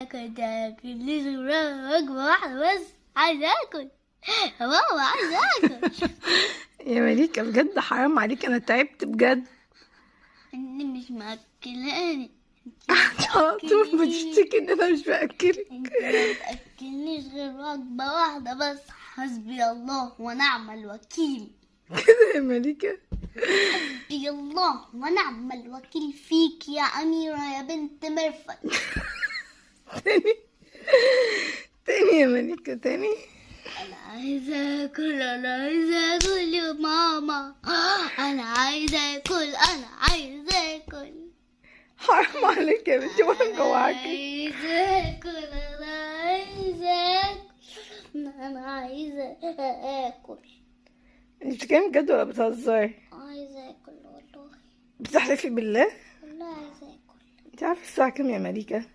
كنت ليش وجبة واحدة بس، عايزة آكل يا بابا، عايزة آكل. يا مليكة بجد حرام عليك، أنا تعبت بجد. انت مش مأكلاني. على طول بتشتكي إن أنا مش بأكلك. انت ما بتأكلنيش غير وجبة واحدة بس. حسبي الله ونعم الوكيل. كده يا مليكة. حسبي الله ونعم الوكيل فيك يا أميرة يا بنت مرفت. تاني تاني يا مليكة تاني. أنا عايزة آكل، أنا عايزة آكل يا ماما. أنا عايزة آكل، أنا عايزة آكل. حرام عليك يا بنتي وأنا جواكي. عايزة آكل، أنا عايزة آكل، أنا عايزة آكل. انت بتتكلمي بجد ولا بتهزري؟ عايزة آكل والله. بتحلفي بالله؟ والله عايزة آكل. انت عارفة الساعة كام يا مليكة؟